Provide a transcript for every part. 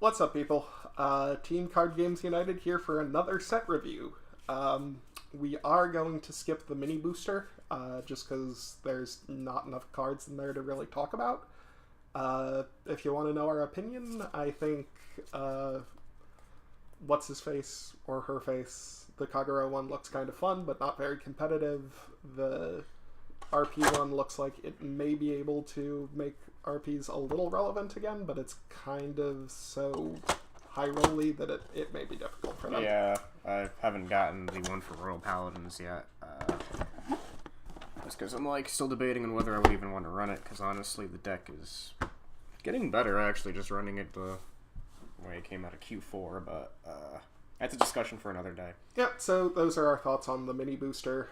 What's up, people? Team Card Games United here for another set review. We are going to skip the mini booster, just because there's not enough cards in there to really talk about. If you want to know our opinion, I think, what's-his-face, or her-face, the Kagura one looks kind of fun, but not very competitive. The RP one looks like it may be able to make RPs a little relevant again, but it's kind of so high-rolly that it may be difficult for them. Yeah, I haven't gotten the one for Royal Paladins yet. Just because I'm still debating on whether I would even want to run it, because honestly the deck is getting better actually, just running it the way it came out of Q4, but that's a discussion for another day. Yeah, so those are our thoughts on the mini booster.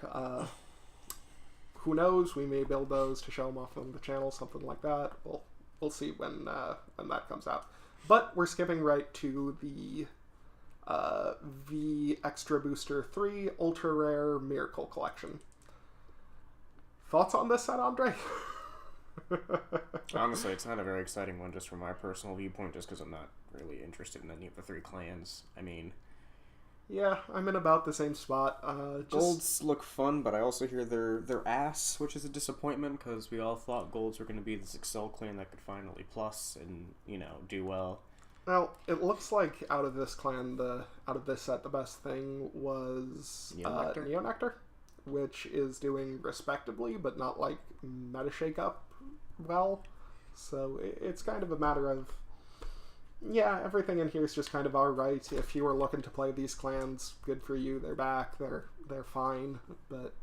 Who knows? We may build those to show them off on the channel, something like that. We'll see when that comes out. But we're skipping right to the VGE-V-EB03 Ultrarare Miracle Collection. Thoughts on this set, Andre? Honestly, it's not a very exciting one, just from my personal viewpoint, just because I'm not really interested in any of the three clans. I mean, yeah, I'm in about the same spot. Golds look fun, but I also hear they're ass, which is a disappointment, because we all thought Golds were going to be this Excel clan that could finally plus and, do well. Well, it looks like out of this clan, out of this set, the best thing was Neonectar, which is doing respectably, but not like meta shake up well. So it's kind of a matter of, yeah, everything in here is just kind of alright. If you were looking to play these clans, good for you. They're back. They're fine. But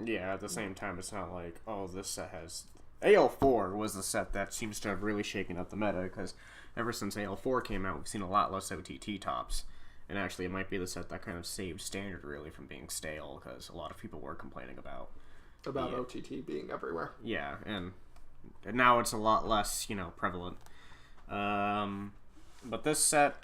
yeah, at the same time, it's not like, oh, this set has... AL4 was the set that seems to have really shaken up the meta, because ever since AL4 came out, we've seen a lot less OTT tops. And actually, it might be the set that kind of saved Standard, really, from being stale, because a lot of people were complaining about OTT being everywhere. Yeah, and now it's a lot less, prevalent. But this set,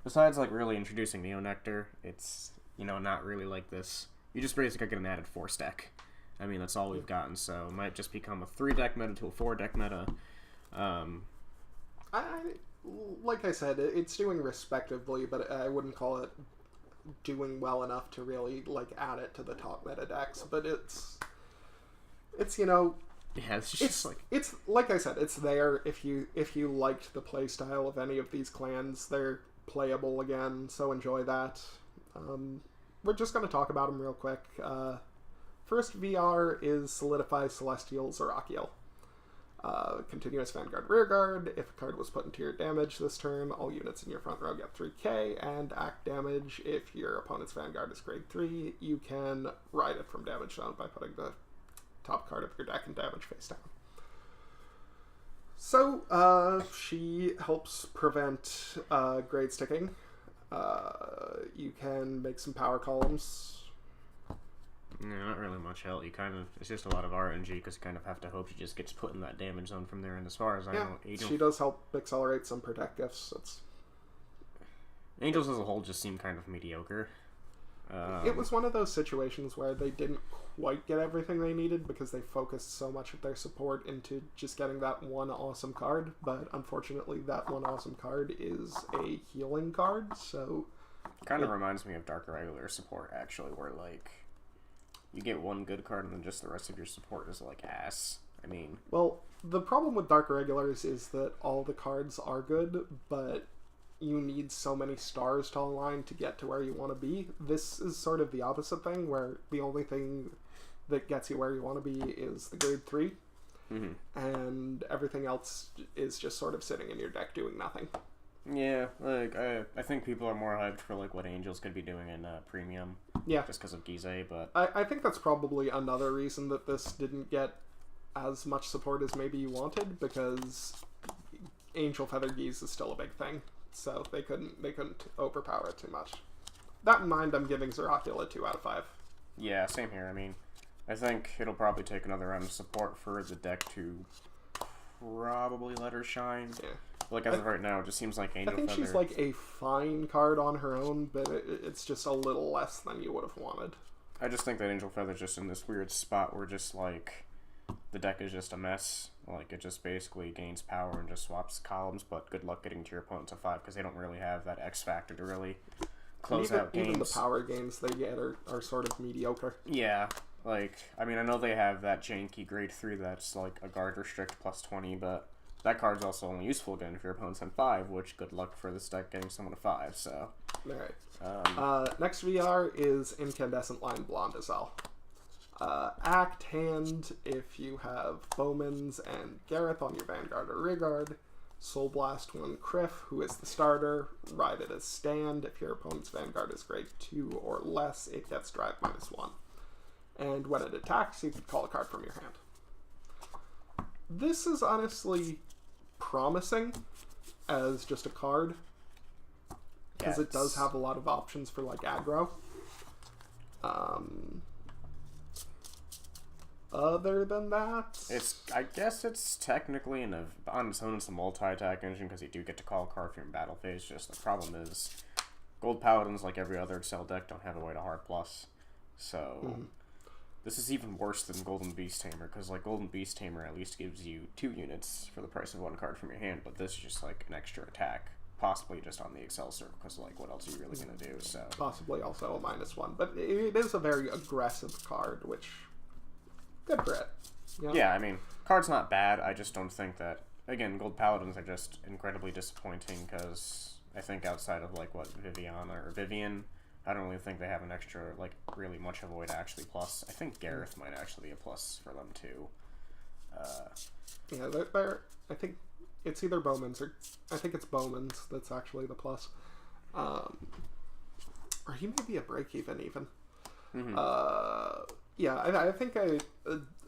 besides really introducing Neonectar, it's not really like this. You just basically get an added 4-stack. I mean, that's all we've gotten, so it might just become a 3-deck meta to a 4-deck meta. Like I said, it's doing respectively, but I wouldn't call it doing well enough to really add it to the top meta decks. But it's yeah, it's just it's like I said, it's there. If you liked the play style of any of these clans, they're playable again, so enjoy that. We're just going to talk about them real quick. First VR is Solidify Celestial Zerakiel. Continuous Vanguard Rearguard. If a card was put into your damage this turn, all units in your front row get 3k, and act damage. If your opponent's Vanguard is grade 3, you can ride it from damage zone by putting the top card of your deck in damage face down. So, she helps prevent grade sticking. You can make some power columns. Yeah, not really much help. It's just a lot of RNG, because you kind of have to hope she just gets put in that damage zone from there. And as far as I know, she does help accelerate some protect gifts. Angels as a whole just seem kind of mediocre. It was one of those situations where they didn't quite get everything they needed because they focused so much of their support into just getting that one awesome card. But unfortunately, that one awesome card is a healing card, so... Kind of reminds me of Dark Regular support, actually, where, you get one good card and then just the rest of your support is ass. I mean... Well, the problem with Dark Regulars is that all the cards are good, but you need so many stars to align to get to where you want to be. This is sort of the opposite thing, where the only thing that gets you where you want to be is the grade 3, and everything else is just sort of sitting in your deck doing nothing. Yeah, I think people are more hyped for what Angels could be doing in Premium. Yeah. Just because of Gizeh, but... I think that's probably another reason that this didn't get as much support as maybe you wanted, because Angel Feather Geese is still a big thing, so they couldn't overpower it too much. That in mind, I'm giving Zerakiel a 2 out of 5. Yeah, same here. I mean, I think it'll probably take another round of support for the deck to probably let her shine. Yeah. As of right now, it just seems like Angel Feather... I think she's a fine card on her own, but it's just a little less than you would have wanted. I just think that Angel Feather's just in this weird spot where just the deck is just a mess. Like, it just basically gains power and just swaps columns, but good luck getting to your opponent to 5, because they don't really have that X factor to really close out games. Even the power games they get are sort of mediocre. Yeah, like, I mean, I know they have that janky grade 3 that's like a guard restrict plus 20, but that card's also only useful again if your opponent's on 5, which good luck for this deck getting someone to 5, so. Alright. Next VR is Incandescent Line Blondezel. Act hand if you have Bowman's and Gareth on your Vanguard or Rearguard. Soul Blast 1 Criff, who is the starter. Ride it as stand. If your opponent's Vanguard is grade 2 or less, it gets drive -1. And when it attacks, you can call a card from your hand. This is honestly promising as just a card, because it does have a lot of options for like aggro. Other than that, I guess it's technically on its own it's a multi-attack engine, because you do get to call a card from your battle phase. Just the problem is Gold Paladins, like every other Excel deck, don't have a way to hard plus. So this is even worse than Golden Beast Tamer, because like Golden Beast Tamer at least gives you 2 units for the price of 1 card from your hand, but this is just like an extra attack, possibly just on the Excel circle, because like what else are you really gonna do? So possibly also a -1, but it is a very aggressive card, which good for it. You know? Yeah, I mean, card's not bad. I just don't think that, again, Gold Paladins are just incredibly disappointing, because I think outside of like what Vivian, I don't really think they have an extra, like, really much of a way to actually plus. I think Gareth might actually be a plus for them, too. Yeah, they're I think it's either Bowman's or... I think it's Bowman's that's actually the plus. Or he may be a break-even, even. Yeah, I think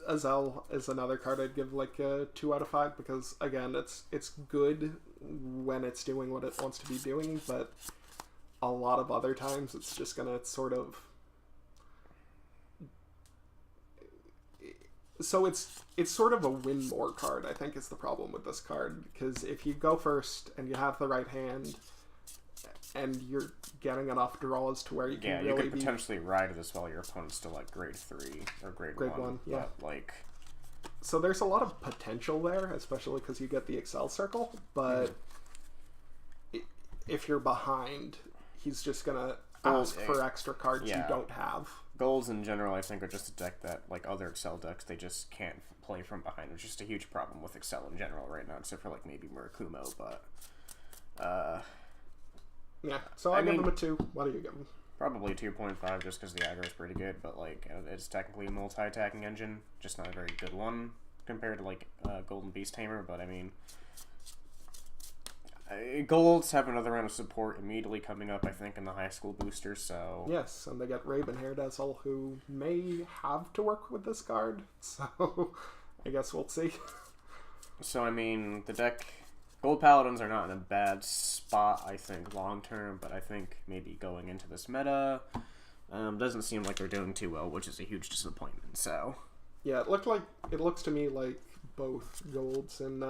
Azel is another card I'd give, like, a 2 out of 5, because, again, it's good when it's doing what it wants to be doing, but a lot of other times it's just gonna sort of... So it's sort of a win more card, I think, is the problem with this card, because if you go first and you have the right hand and you're getting enough draws to where you can really you could potentially ride this while your opponent's still like grade 3 or grade 1. Yeah. But, like, so there's a lot of potential there, especially because you get the Excel circle, but if you're behind, he's just gonna ask for extra cards you don't have. Golds in general, I think, are just a deck that, like other Excel decks, they just can't play from behind, which is just a huge problem with Excel in general right now, except for like maybe Murakumo, but yeah, so I give him a 2. What do you give him? Probably 2.5, just because the aggro is pretty good, but like it's technically a multi-attacking engine, just not a very good one compared to like Golden Beast Tamer. But I mean, Golds have another round of support immediately coming up, I think, in the high school booster. So yes, and they get Raven Hairdazzle, who may have to work with this card. So I guess we'll see. So I mean, the deck. Gold Paladins are not in a bad spot, I think, long-term, but I think maybe going into this meta, doesn't seem like they're doing too well, which is a huge disappointment, so... Yeah, it looks to me like both Golds and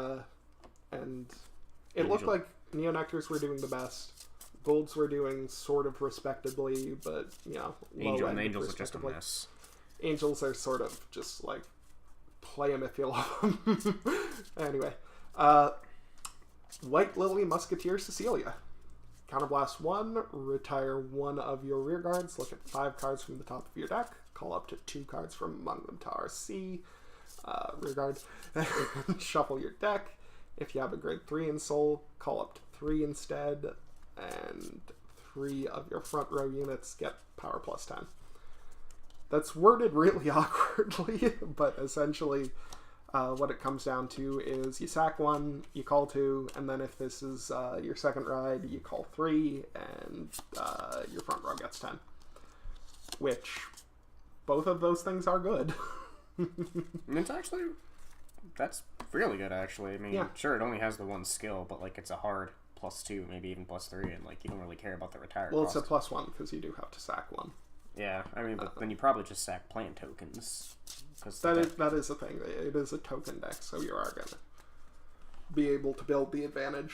it looked like Neonectars were doing the best, Golds were doing sort of respectably, but, you know, Angels are just a mess. Angels are sort of just, like, play them if you love them. Anyway, White Lily Musketeer Cecilia. Counterblast 1, retire 1 of your rear guards, look at 5 cards from the top of your deck, call up to 2 cards from among them to RC, rear guard, shuffle your deck. If you have a grade 3 in Soul, call up to 3 instead, and 3 of your front row units get power plus 10. That's worded really awkwardly, but essentially... what it comes down to is you sack 1, you call 2, and then if this is your second ride, you call 3, and your front row gets 10. Which, both of those things are good. It's actually, that's really good, actually. I mean, sure, it only has the 1 skill, but, like, it's a hard +2, maybe even +3, and, like, you don't really care about the retire Well, cost. it's a +1, because you do have to sack 1. Yeah, I mean, but then you probably just sack plant tokens. That is a thing. It is a token deck, so you are going to be able to build the advantage.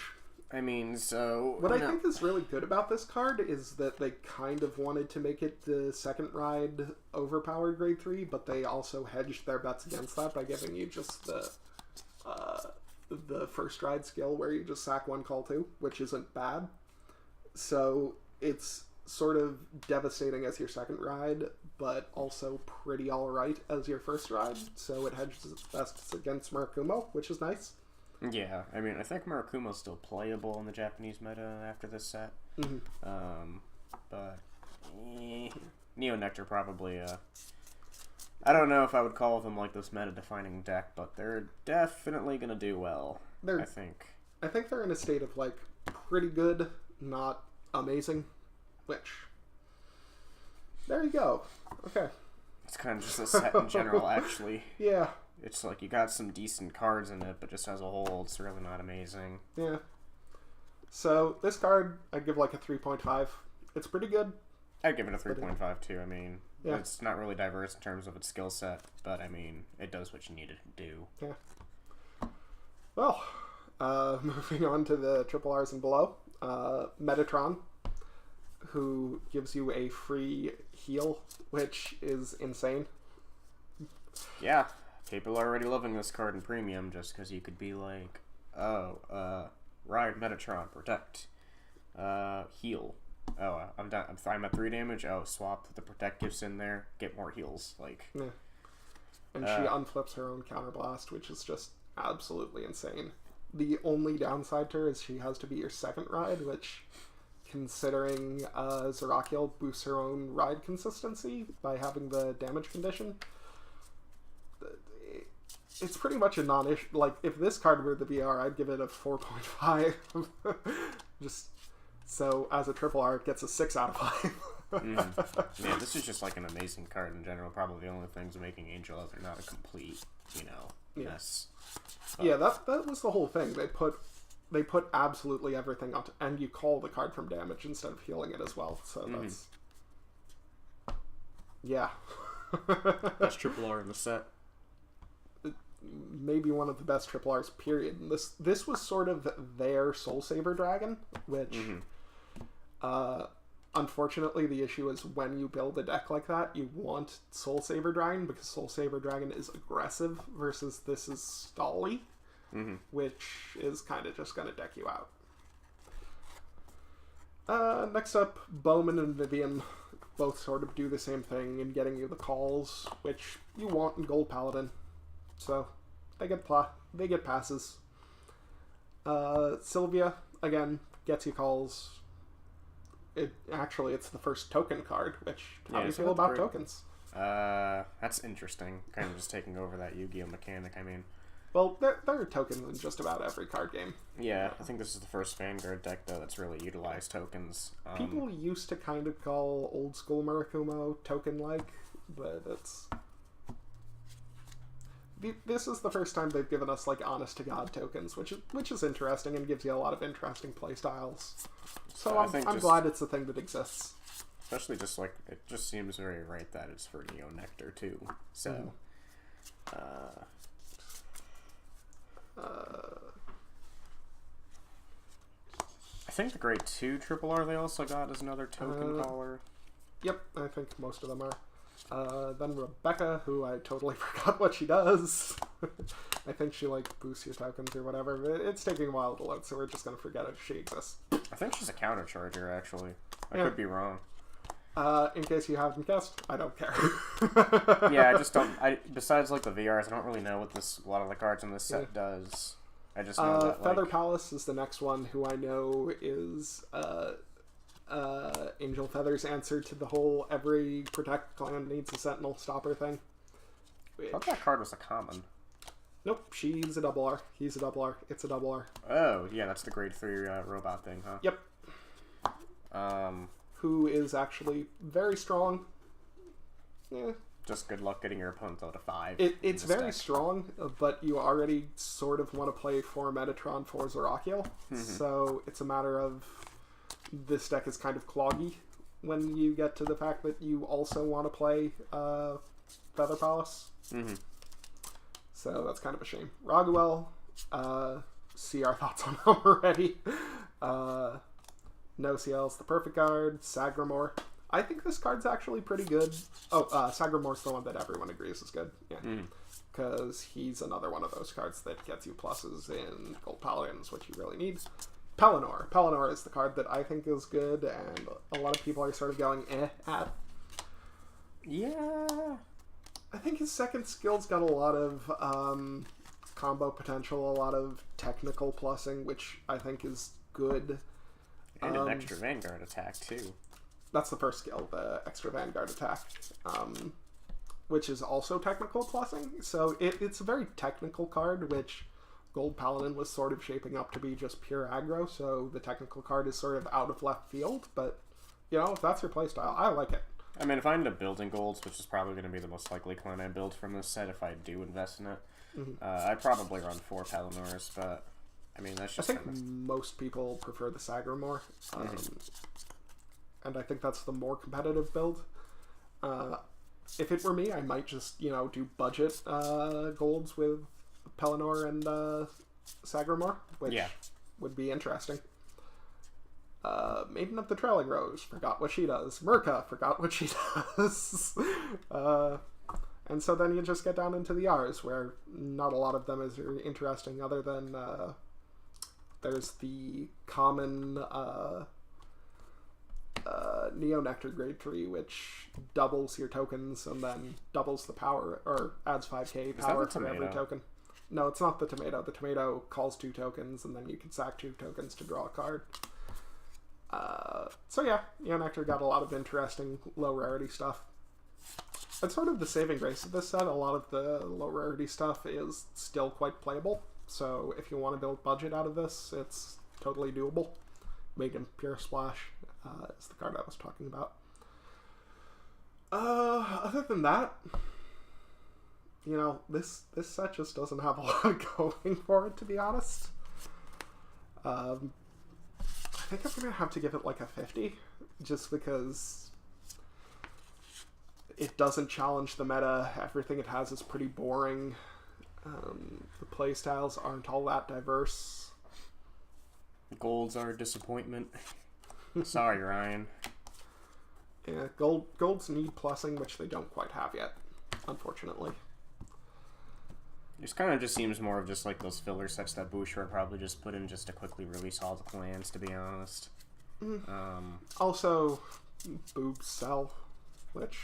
I mean, so... What I think is really good about this card is that they kind of wanted to make it the second ride overpowered grade 3, but they also hedged their bets against that by giving you just the first ride skill where you just sack 1, call 2, which isn't bad. So it's sort of devastating as your second ride, but also pretty alright as your first ride. So it hedges its best against Murakumo, which is nice. Yeah, I mean, I think Murakumo's still playable in the Japanese meta after this set. But Neo Nectar probably, I don't know if I would call them like this meta-defining deck, but they're definitely going to do well, I think. I think they're in a state of, like, pretty good, not amazing, which, there you go. Okay. It's kind of just a set in general, actually. Yeah. It's like you got some decent cards in it, but just as a whole, it's really not amazing. Yeah. So, this card, I'd give like a 3.5. It's pretty good. I'd give it a 3.5 too. I mean, it's not really diverse in terms of its skill set, but I mean, it does what you need it to do. Yeah. Well, moving on to the triple R's and below. Metatron, who gives you a free heal, which is insane. Yeah. People are already loving this card in Premium just because you could be like, oh, ride Metatron, protect, heal. Oh, I'm at 3 damage. Oh, swap the protect gifts in there, get more heals. Like, yeah. And she unflips her own counterblast, which is just absolutely insane. The only downside to her is she has to be your second ride, which, considering Zerakiel boosts her own ride consistency by having the damage condition, it's pretty much a non-issue. Like, if this card were the VR, I'd give it a 4.5. Just so, as a triple R, it gets a 6 out of 5. Yeah, this is just like an amazing card in general. Probably the only things making Angel Other not a complete, mess. But... Yeah, that was the whole thing. They put absolutely everything on, and you call the card from damage instead of healing it as well. So that's... Yeah. Best triple R in the set. Maybe one of the best triple R's, period. This was sort of their Soul Saver Dragon, which unfortunately the issue is when you build a deck like that, you want Soul Saver Dragon because Soul Saver Dragon is aggressive versus this is stally, which is kind of just going to deck you out. Next up, Bowman and Vivian both sort of do the same thing in getting you the calls, which you want in Gold Paladin. So, they get passes. Sylvia, again, gets you calls. It's the first token card, which, how do you feel about tokens? That's interesting. Kind of just taking over that Yu-Gi-Oh! Mechanic, I mean. Well, there are tokens in just about every card game. Yeah, I think this is the first Vanguard deck, though, that's really utilized tokens. People used to kind of call old school Murakumo token-like, but it's... This is the first time they've given us, like, honest-to-God tokens, which is interesting and gives you a lot of interesting playstyles. So I'm glad it's a thing that exists. Especially just, like, it just seems very right that it's for Neo Nectar, too. So, I think the grade 2 triple R they also got is another token caller. Yep, I think most of them are. Then Rebecca, who I totally forgot what she does. I think she, like, boosts your tokens or whatever. But it's taking a while to load, so we're just going to forget if she exists. I think she's a counter charger, actually. I could be wrong. In case you haven't guessed, I don't care. Yeah, I just don't... besides, like, the VRs, I don't really know what a lot of the cards in this set does. I just know that, Feather Palace is the next one, who I know is... Angel Feather's answer to the whole every Protect clan needs a Sentinel Stopper thing. I thought that card was a common. Nope, she's a double R. He's a double R. It's a double R. Oh, yeah, that's the grade 3 robot thing, huh? Yep. Who is actually very strong. Yeah. Just good luck getting your opponent out of 5. It's very strong, but you already sort of want to play for Metatron for Zerakiel. So it's a matter of this deck is kind of cloggy when you get to the fact that you also want to play Feather Palace. So that's kind of a shame. Raguel, see our thoughts on him already. No CL's the perfect card. Sagramore. I think this card's actually pretty good. Oh, Sagramore's the one that everyone agrees is good. Yeah. Because he's another one of those cards that gets you pluses in Gold Paladins, which you really need. Pelennor. Pelennor is the card that I think is good, and a lot of people are sort of going at. Yeah. I think his second skill's got a lot of combo potential, a lot of technical plussing, which I think is good. And an extra Vanguard attack, too. That's the first skill, the extra Vanguard attack, which is also technical plussing. So it's a very technical card, which Gold Paladin was sort of shaping up to be just pure aggro, so the technical card is sort of out of left field, but, you know, if that's your playstyle, I like it. I mean, if I end up building golds, which is probably going to be the most likely clan I build from this set if I do invest in it, I'd probably run 4 Pelennors, but, I mean, that's just... I think most people prefer the Sagramore, and I think that's the more competitive build. If it were me, I might just, you know, do budget golds with Pelennor and Sagramore, which would be interesting. Maiden of the Trailing Rose, forgot what she does. Mirka, forgot what she does. And so then you just get down into the R's, where not a lot of them is very interesting, other than there's the common Neo Nectar Grade 3, which doubles your tokens and then doubles the power, or adds 5k power for every token. No, it's not the tomato. The tomato calls 2 tokens, and then you can sack 2 tokens to draw a card. So yeah, Neo Nectar got a lot of interesting low rarity stuff. It's sort of the saving grace of this set. A lot of the low rarity stuff is still quite playable. So if you want to build budget out of this, it's totally doable. Maiden Pure Splash is the card I was talking about. Other than that, you know, this set just doesn't have a lot going for it, to be honest. I think I'm going to have to give it like a 50, just because it doesn't challenge the meta. Everything it has is pretty boring. The playstyles aren't all that diverse. Golds are a disappointment. Sorry, Ryan. Yeah, golds need plussing, which they don't quite have yet, unfortunately. It kind of just seems more of just like those filler sets that Boucher probably just put in just to quickly release all the clans, to be honest. Also, boobs sell, which...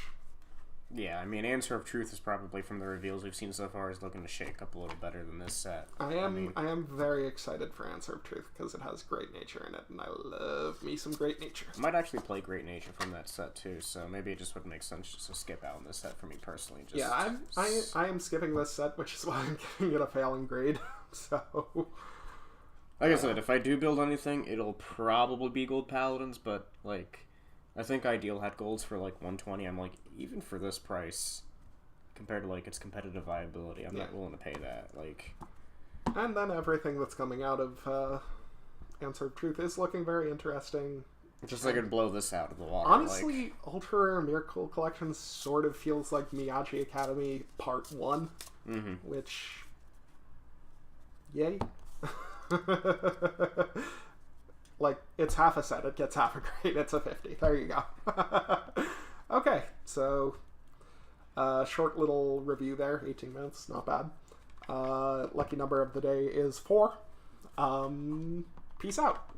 Yeah, I mean, Answer of Truth is probably, from the reveals we've seen so far, is looking to shake up a little better than this set. I am very excited for Answer of Truth because it has Great Nature in it, and I love me some Great Nature. I might actually play Great Nature from that set too, so maybe it just would make sense just to skip out on this set for me personally. Just, yeah, I am skipping this set, which is why I'm giving it a failing grade. So, like I said, if I do build anything, it'll probably be Gold Paladins, but like, I think Ideal had golds for like 120. I'm like, even for this price, compared to like its competitive viability, I'm not willing to pay that. Like, and then everything that's coming out of Answer of Truth is looking very interesting. Just like it'd blow this out of the water. Honestly, like, Ultrarare Miracle Collection sort of feels like Miyagi Academy Part 1, which, yay. Like, it's half a set, it gets half a grade, it's a 50. There you go. Okay, so, short little review there, 18 minutes, not bad. Lucky number of the day is 4. Peace out.